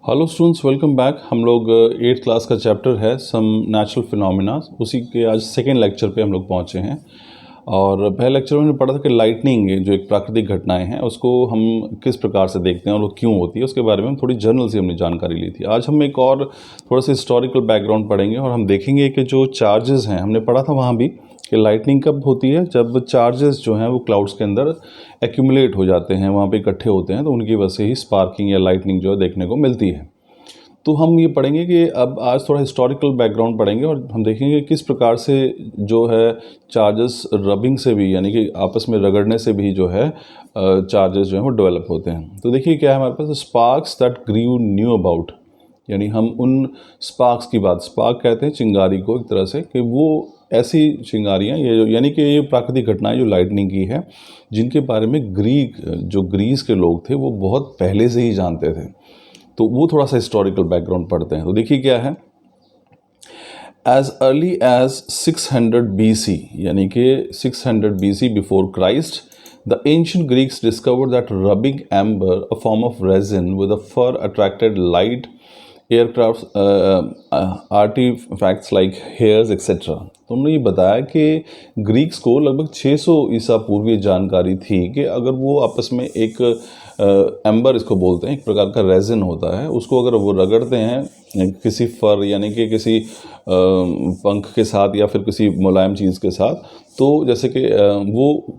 Hello students, welcome back. हम लोग 8th class का चैप्टर है सम नेचुरल फिनोमिना, उसी के आज सेकेंड लेक्चर पे हम लोग पहुंचे हैं। और पहले लेक्चर में हमने पढ़ा था कि लाइटनिंग जो एक प्राकृतिक घटनाएं हैं उसको हम किस प्रकार से देखते हैं और वो क्यों होती है, उसके बारे में हम थोड़ी जर्नल से हमने जानकारी ली थी। आज हम एक और थोड़ा सा हिस्टोरिकल बैकग्राउंड पढ़ेंगे और हम देखेंगे कि जो चार्जेस हैं, हमने पढ़ा था वहाँ भी कि लाइटनिंग कब होती है, जब चार्जेस जो हैं वो क्लाउड्स के अंदर एक्यूमुलेट हो जाते हैं, वहाँ पे इकट्ठे होते हैं, तो उनकी वजह से ही स्पार्किंग या लाइटनिंग जो है देखने को मिलती है। तो हम ये पढ़ेंगे कि अब आज थोड़ा हिस्टोरिकल बैकग्राउंड पढ़ेंगे और हम देखेंगे किस प्रकार से जो है चार्जेस रबिंग से भी, यानी कि आपस में रगड़ने से भी जो है चार्जेस जो हैं वो डेवलप होते हैं। तो देखिए क्या है हमारे पास, sparks that grieve new about, यानी हम उन स्पार्क्स की बात, स्पार्क कहते हैं चिंगारी को एक तरह से, कि वो ऐसी चिंगारियाँ यानी कि ये प्राकृतिक घटनाएं जो लाइटनिंग की है, जिनके बारे में ग्रीस के लोग थे वो बहुत पहले से ही जानते थे। तो वो थोड़ा सा हिस्टोरिकल बैकग्राउंड पढ़ते हैं। तो देखिए क्या है, एज अर्ली एज 600 BC, यानी कि 600 BC before Christ, the ancient Greeks discovered that rubbing amber, a form of resin with a fur, attracted light aircraft artifacts like hairs etcetera. तो उन्होंने ये बताया कि ग्रीक्स को लगभग 600 ईसा पूर्व ये जानकारी थी कि अगर वो आपस में एक एम्बर, इसको बोलते हैं, एक प्रकार का रेजिन होता है, उसको अगर वो रगड़ते हैं किसी फर यानी कि किसी पंख के साथ या फिर किसी मुलायम चीज़ के साथ, तो जैसे कि वो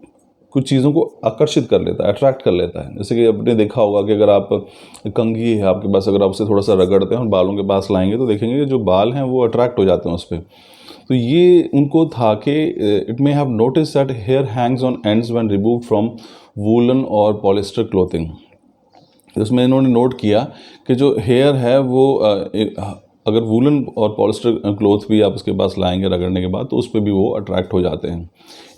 कुछ चीज़ों को आकर्षित कर लेता है, अट्रैक्ट कर लेता है। जैसे कि आपने देखा होगा कि अगर आप कंघी है आपके पास, अगर आप उसे थोड़ा सा रगड़ते हैं और बालों के पास लाएंगे तो देखेंगे कि जो बाल हैं वो अट्रैक्ट हो जाते हैं उस पर। तो ये उनको था कि it may have notice that hair hangs on ends when removed from woollen और पॉलिस्टर क्लोथिंग। उसमें इन्होंने नोट किया कि जो हेयर है वो अगर वूलन और पॉलिस्टर क्लोथ भी आप उसके पास लाएंगे रगड़ने के बाद, तो उस पर भी वो अट्रैक्ट हो जाते हैं।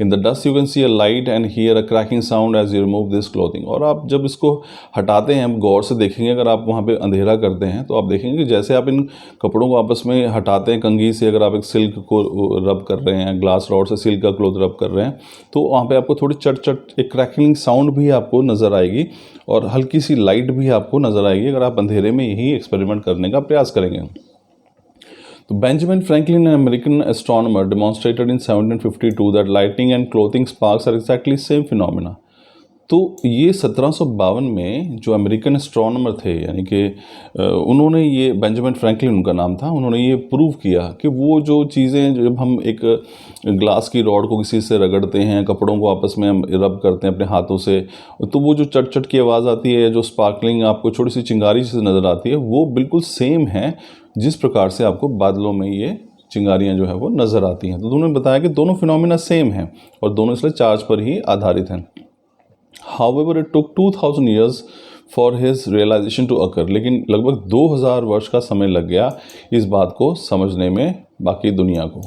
In the dust you can see a light and hear a cracking sound as you remove this clothing. और आप जब इसको हटाते हैं, गौर से देखेंगे, अगर आप वहाँ पे अंधेरा करते हैं तो आप देखेंगे कि जैसे आप इन कपड़ों को आपस में हटाते हैं कंघी से, अगर आप एक सिल्क को रब कर रहे हैं, ग्लास रॉड से सिल्क का क्लोथ रब कर रहे हैं, तो वहाँ पे आपको थोड़ी चट चट एक क्रैकिंग साउंड भी आपको नज़र आएगी और हल्की सी लाइट भी आपको नज़र आएगी अगर आप अंधेरे में यही एक्सपेरिमेंट करने का प्रयास करेंगे। तो Benjamin Franklin, an American astronomer, demonstrated in 1752 that lightning and clothing sparks are exactly same phenomena. तो ये 1752 में जो अमेरिकन एस्ट्रोनॉमर थे, यानी कि उन्होंने ये, बेंजामिन फ्रैंकलिन उनका नाम था, उन्होंने ये प्रूव किया कि वो जो चीज़ें, जब हम एक ग्लास की रॉड को किसी से रगड़ते हैं, कपड़ों को आपस में हम रब करते हैं अपने हाथों से, तो वो जो चट चट की आवाज़ आती है, जो स्पार्कलिंग आपको छोटी सी चिंगारी से नज़र आती है, वो बिल्कुल सेम है जिस प्रकार से आपको बादलों में ये चिंगारियाँ जो है वो नज़र आती हैं। तो दोनों ने बताया कि दोनों फिनोमिना सेम हैं और दोनों इसलिए चार्ज पर ही आधारित हैं। However, it took 2000 years for his realization to occur. लेकिन लगभग 2000 वर्ष का समय लग गया इस बात को समझने में बाकी दुनिया को।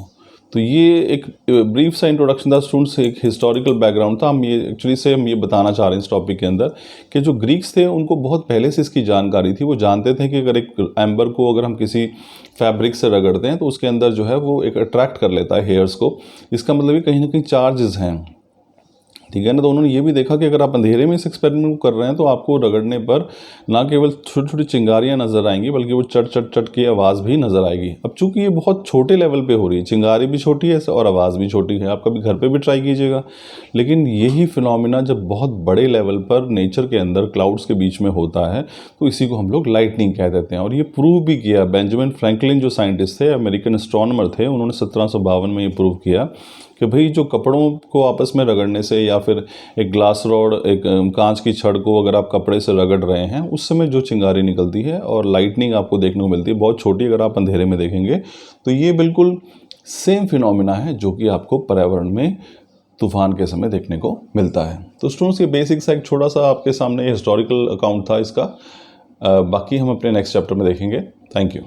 तो ये एक ब्रीफ सा इंट्रोडक्शन था स्टूडेंट्स, एक हिस्टोरिकल बैकग्राउंड था। हम ये बताना चाह रहे हैं इस टॉपिक के अंदर कि जो ग्रीक्स थे उनको बहुत पहले से इसकी जानकारी थी। वो जानते थे कि अगर एक एम्बर को अगर हम किसी फैब्रिक से रगड़ते हैं तो उसके अंदर जो है वो एक अट्रैक्ट कर लेता है हेयर्स को। इसका मतलब ये कहीं ना कहीं चार्जेस हैं, ठीक है ना। तो उन्होंने ये भी देखा कि अगर आप अंधेरे में इस एक्सपेरिमेंट को कर रहे हैं तो आपको रगड़ने पर ना केवल छोटी छोटी चिंगारियां नज़र आएंगी बल्कि वो चट चट चट की आवाज़ भी नज़र आएगी। अब चूंकि ये बहुत छोटे लेवल पे हो रही है, चिंगारी भी छोटी है और आवाज़ भी छोटी है, आप कभी घर पे भी ट्राई कीजिएगा। लेकिन यही फिनोमिना जब बहुत बड़े लेवल पर नेचर के अंदर क्लाउड्स के बीच में होता है तो इसी को हम लोग लाइटनिंग कह देते हैं। और ये प्रूव भी किया बेंजामिन फ्रैंकलिन, जो साइंटिस्ट थे, अमेरिकन एस्ट्रोनॉमर थे, उन्होंने 1752 में ये प्रूव किया कि भाई जो कपड़ों को आपस में रगड़ने से या फिर एक ग्लास रॉड, एक कांच की छड़ को अगर आप कपड़े से रगड़ रहे हैं, उस समय जो चिंगारी निकलती है और लाइटनिंग आपको देखने को मिलती है बहुत छोटी, अगर आप अंधेरे में देखेंगे तो ये बिल्कुल सेम फिनोमिना है जो कि आपको पर्यावरण में तूफान के समय देखने को मिलता है। तो स्टूडेंट्स, ये बेसिक सा एक छोटा सा आपके सामने हिस्टोरिकल अकाउंट था इसका। बाकी हम अपने नेक्स्ट चैप्टर में देखेंगे। Thank you.